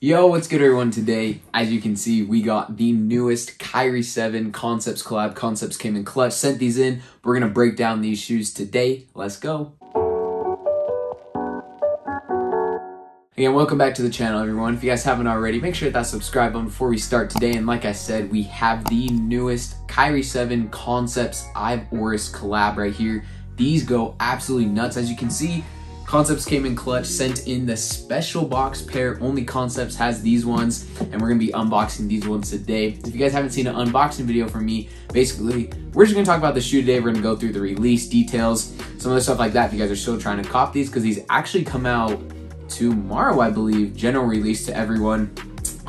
Yo, what's good everyone? Today, as you can see, we got the newest Kyrie 7 Concepts collab. Concepts came in clutch, sent these in. We're gonna break down these shoes today. Let's go. Again, welcome back to the channel, everyone. If you guys haven't already, make sure to hit that subscribe button before we start today. And like I said, we have the newest Kyrie 7 Concepts Horus collab right here. These go absolutely nuts. As you can see, Concepts came in clutch, sent in the special box pair. Only Concepts has these ones, and we're gonna be unboxing these ones today. If you guys haven't seen an unboxing video from me, basically, we're just gonna talk about the shoe today. We're gonna go through the release details, some other stuff like that. If you guys are still trying to cop these, because these actually come out tomorrow, I believe, general release to everyone.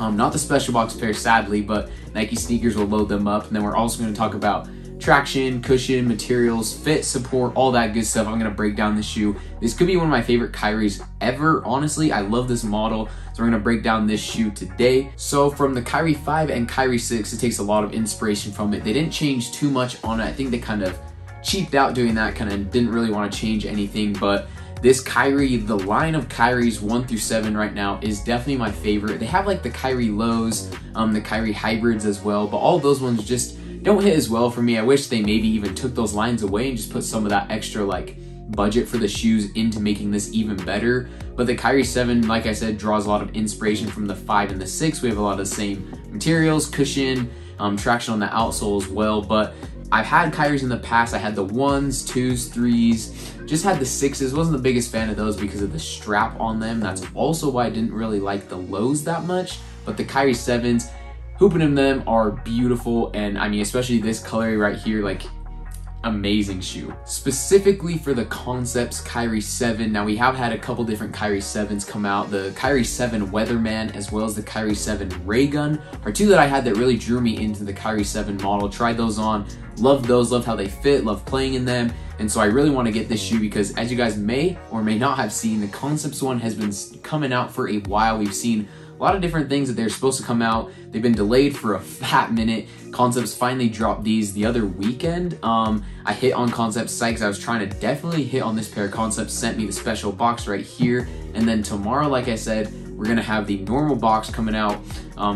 Not the special box pair, sadly, but Nike sneakers will load them up. And then we're also gonna talk about traction, cushion, materials, fit, support, all that good stuff. I'm gonna break down the shoe. This could be one of my favorite Kyries ever. Honestly, I love this model. So we're gonna break down this shoe today. So from the Kyrie 5 and Kyrie 6, it takes a lot of inspiration from it. They didn't change too much on it. I think they kind of cheaped out doing that, kind of didn't really want to change anything, but this Kyrie, the line of Kyries 1 through 7 right now is definitely my favorite. They have like the Kyrie lows, the Kyrie hybrids as well, but all of those ones just don't hit as well for me. I wish they maybe even took those lines away and just put some of that extra like budget for the shoes into making this even better. But the Kyrie 7, like I said, draws a lot of inspiration from the 5 and the 6. We have a lot of the same materials, cushion, traction on the outsole as well. But I've had Kyries in the past. I had the 1s, 2s, 3s, just had the 6s. Wasn't the biggest fan of those because of the strap on them. That's also why I didn't really like the lows that much. But the Kyrie 7s, hooping in them are beautiful, and I mean, especially this color right here, like amazing shoe. Specifically for the Concepts Kyrie 7, now we have had a couple different Kyrie 7s come out. The Kyrie 7 Weatherman as well as the Kyrie 7 Raygun are two that I had that really drew me into the Kyrie 7 model. Tried those on, loved those, loved how they fit, loved playing in them. And so I really want to get this shoe because, as you guys may or may not have seen, the Concepts one has been coming out for a while. We've seen a lot of different things that they're supposed to come out. They've been delayed for a fat minute. Concepts finally dropped these the other weekend. I hit on Concepts site because I was trying to definitely hit on this pair. Concepts sent me the special box right here. And then tomorrow, like I said, we're gonna have the normal box coming out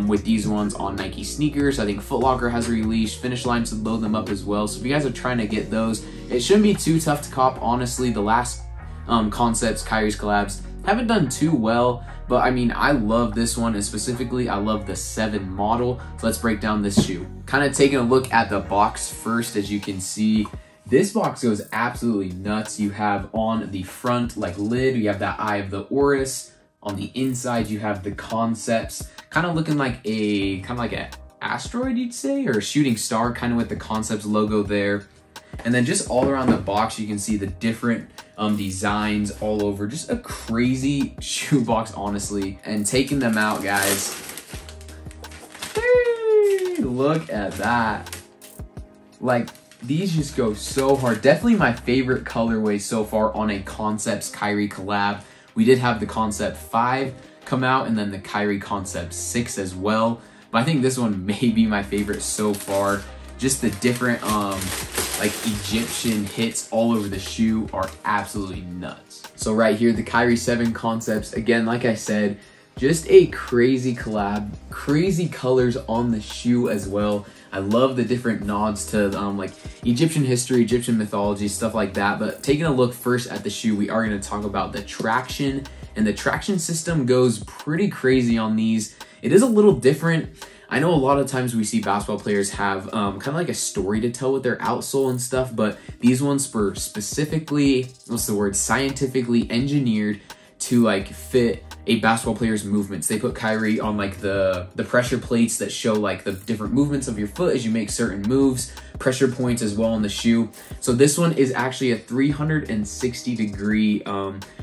with these ones on Nike sneakers. I think Foot Locker has a release. Finish Line should load them up as well. So if you guys are trying to get those, it shouldn't be too tough to cop. Honestly, the last Concepts Kyrie's collabs haven't done too well, but I mean, I love this one, and specifically I love the 7 model. So let's break down this shoe. Kind of taking a look at the box first. As you can see, this box goes absolutely nuts. You have on the front like lid, you have that eye of the Horus. On the inside, you have the Concepts, kind of looking like an asteroid, you'd say, or a shooting star, kind of with the Concepts logo there. And then just all around the box, you can see the different designs all over. Just a crazy shoe box, honestly. And taking them out, guys. Hey, look at that. Like, these just go so hard. Definitely my favorite colorway so far on a Concepts Kyrie collab. We did have the Concept 5 come out, and then the Kyrie Concept 6 as well. But I think this one may be my favorite so far. Just the different like Egyptian hits all over the shoe are absolutely nuts. So right here, the Kyrie 7 Concepts, again, like I said, just a crazy collab, crazy colors on the shoe as well. I love the different nods to like Egyptian history, Egyptian mythology, stuff like that. But taking a look first at the shoe, we are going to talk about the traction, and the traction system goes pretty crazy on these. It is a little different. I know a lot of times we see basketball players have kind of like a story to tell with their outsole and stuff, but these ones were specifically, scientifically engineered to like fit a basketball player's movements. They put Kyrie on like the pressure plates that show like the different movements of your foot as you make certain moves, pressure points as well on the shoe. So this one is actually a 360-degree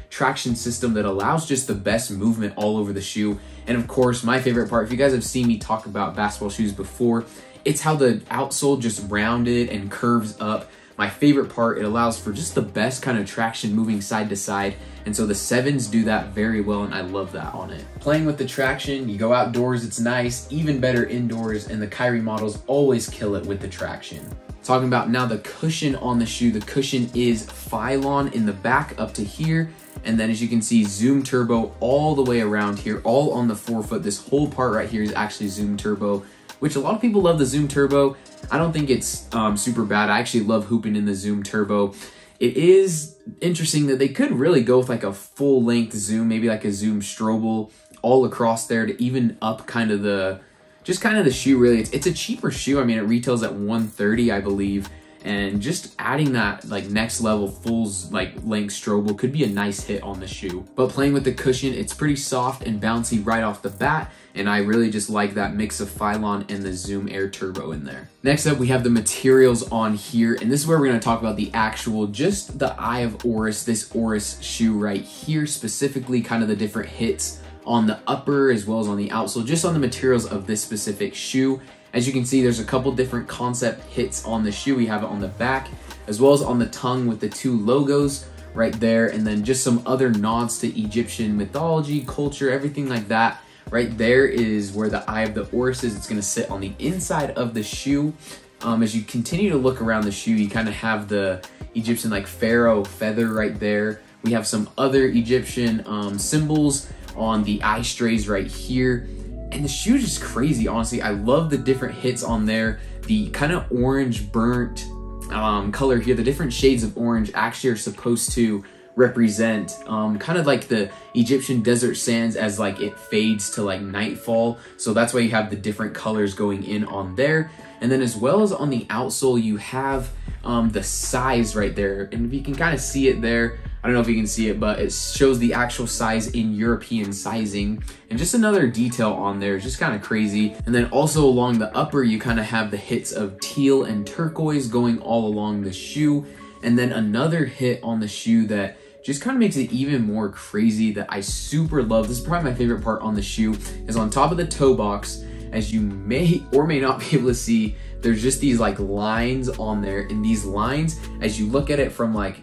traction system that allows just the best movement all over the shoe. And of course, my favorite part, if you guys have seen me talk about basketball shoes before, it's how the outsole just rounded and curves up my favorite part. It allows for just the best kind of traction moving side to side. And so the 7s do that very well, and I love that on it. Playing with the traction, you go outdoors, it's nice, even better indoors, and the Kyrie models always kill it with the traction. Talking about now the cushion on the shoe, the cushion is Phylon in the back up to here. And then as you can see, Zoom Turbo all the way around here, all on the forefoot. This whole part right here is actually Zoom Turbo, which a lot of people love the Zoom Turbo. I don't think it's super bad. I actually love hooping in the Zoom Turbo. It is interesting that they could really go with like a full length Zoom, maybe like a Zoom Strobel all across there to even up kind of the, just kind of the shoe really. It's a cheaper shoe. I mean, it retails at $130, I believe. And just adding that like next level full like length Strobel could be a nice hit on the shoe. But playing with the cushion, it's pretty soft and bouncy right off the bat. And I really just like that mix of Phylon and the Zoom Air Turbo in there. Next up, we have the materials on here. And this is where we're gonna talk about the actual, just the Eye of Horus, this Horus shoe right here, specifically kind of the different hits on the upper as well as on the outsole, just on the materials of this specific shoe. As you can see, there's a couple different concept hits on the shoe. We have it on the back as well as on the tongue with the 2 logos right there. And then just some other nods to Egyptian mythology, culture, everything like that. Right there is where the Eye of the Horus is. It's gonna sit on the inside of the shoe. As you continue to look around the shoe, you kind of have the Egyptian like pharaoh feather right there. We have some other Egyptian symbols on the eye strays right here. And the shoe is just crazy, honestly. I love the different hits on there. The kind of orange burnt color here, the different shades of orange actually are supposed to represent kind of like the Egyptian desert sands as like it fades to like nightfall. So that's why you have the different colors going in on there. And then as well as on the outsole, you have the size right there. And if you can kind of see it there, I don't know if you can see it, but it shows the actual size in European sizing. And just another detail on there, just kind of crazy. And then also along the upper, you kind of have the hits of teal and turquoise going all along the shoe. And then another hit on the shoe that just kind of makes it even more crazy that I super love. This is probably my favorite part on the shoe, is on top of the toe box. As you may or may not be able to see, there's just these like lines on there. And these lines, as you look at it from like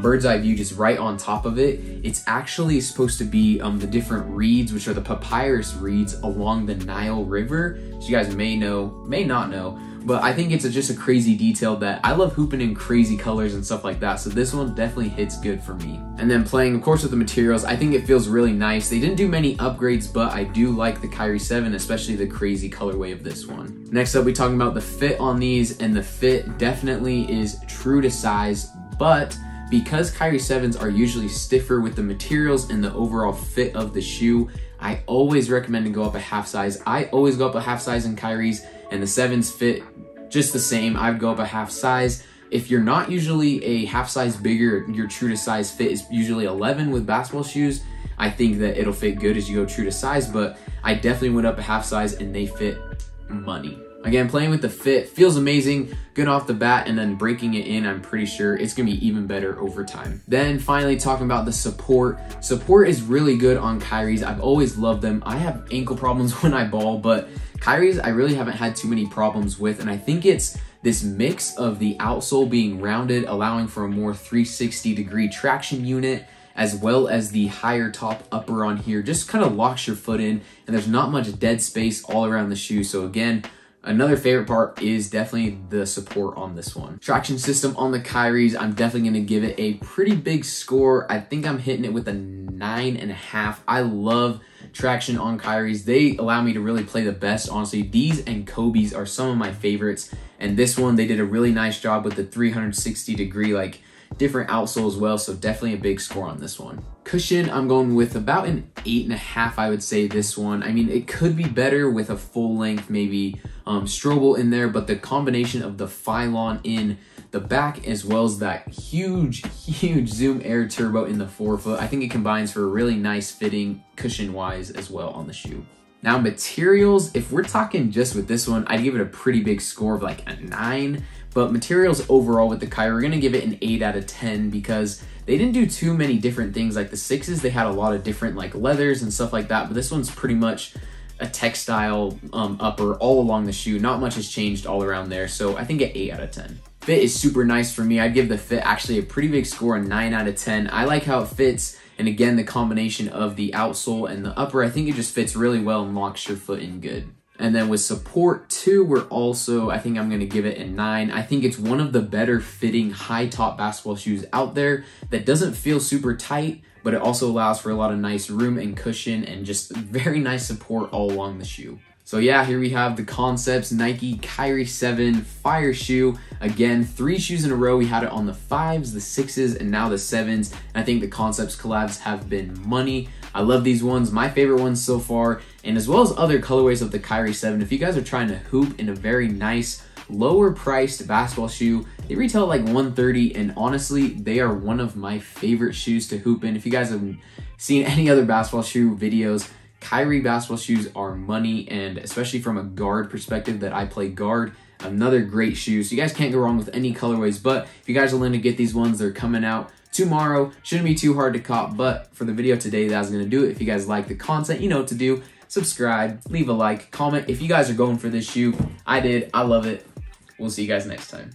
bird's eye view, just right on top of it, it's actually supposed to be the different reeds, which are the papyrus reeds along the Nile River. So you guys may know, may not know, but I think it's just a crazy detail that I love hooping in crazy colors and stuff like that. So this one definitely hits good for me. And then playing, of course, with the materials, I think it feels really nice. They didn't do many upgrades, but I do like the Kyrie 7, especially the crazy colorway of this one. Next up, we're talking about the fit on these, and the fit definitely is true to size, but because Kyrie 7s are usually stiffer with the materials and the overall fit of the shoe, I always recommend to go up a half size. I always go up a half size in Kyries, and the 7s fit just the same. I'd go up a half size. If you're not usually a half size bigger, your true to size fit is usually 11 with basketball shoes. I think that it'll fit good as you go true to size, but I definitely went up a half size and they fit money. Again, playing with the fit feels amazing, good off the bat, and then breaking it in, I'm pretty sure it's gonna be even better over time. Then finally talking about the support. Support is really good on Kyries. I've always loved them. I have ankle problems when I ball, but Kyries I really haven't had too many problems with, and I think it's this mix of the outsole being rounded, allowing for a more 360-degree traction unit, as well as the higher top upper on here, just kind of locks your foot in, and there's not much dead space all around the shoe. So again, another favorite part is definitely the support on this one. Traction system on the Kyries, I'm definitely gonna give it a pretty big score. I think I'm hitting it with a 9.5. I love traction on Kyries. They allow me to really play the best, honestly. These and Kobe's are some of my favorites. And this one, they did a really nice job with the 360-degree, like, different outsole as well, so definitely a big score on this one. Cushion, I'm going with about an 8.5, I would say, this one. I mean, it could be better with a full length, maybe Strobel in there, but the combination of the Phylon in the back as well as that huge Zoom Air Turbo in the forefoot, I think it combines for a really nice fitting cushion-wise as well on the shoe. Now materials, if we're talking just with this one, I'd give it a pretty big score of like a 9. But materials overall with the Kyrie, we're gonna give it an 8 out of 10 because they didn't do too many different things. Like the 6s, they had a lot of different like leathers and stuff like that, but this one's pretty much a textile upper all along the shoe. Not much has changed all around there, so I think an 8 out of 10. Fit is super nice for me. I'd give the fit actually a pretty big score, a 9 out of 10. I like how it fits, and again, the combination of the outsole and the upper, I think it just fits really well and locks your foot in good. And then with support too, I think I'm gonna give it a 9. I think it's one of the better fitting high top basketball shoes out there that doesn't feel super tight, but it also allows for a lot of nice room and cushion and just very nice support all along the shoe. So yeah, here we have the Concepts Nike Kyrie 7 Fire Shoe. Again, 3 shoes in a row. We had it on the 5s, the 6s, and now the 7s. And I think the Concepts collabs have been money. I love these ones, my favorite ones so far, and as well as other colorways of the Kyrie 7. If you guys are trying to hoop in a very nice, lower priced basketball shoe, they retail at like $130, and honestly, they are one of my favorite shoes to hoop in. If you guys have seen any other basketball shoe videos, Kyrie basketball shoes are money, and especially from a guard perspective that I play guard, another great shoe. So you guys can't go wrong with any colorways, but if you guys are willing to get these ones, they're coming out tomorrow. Shouldn't be too hard to cop, but for the video today, that's gonna do it. If you guys like the content, you know what to do. Subscribe, leave a like, comment if you guys are going for this shoe. I did, I love it. We'll see you guys next time.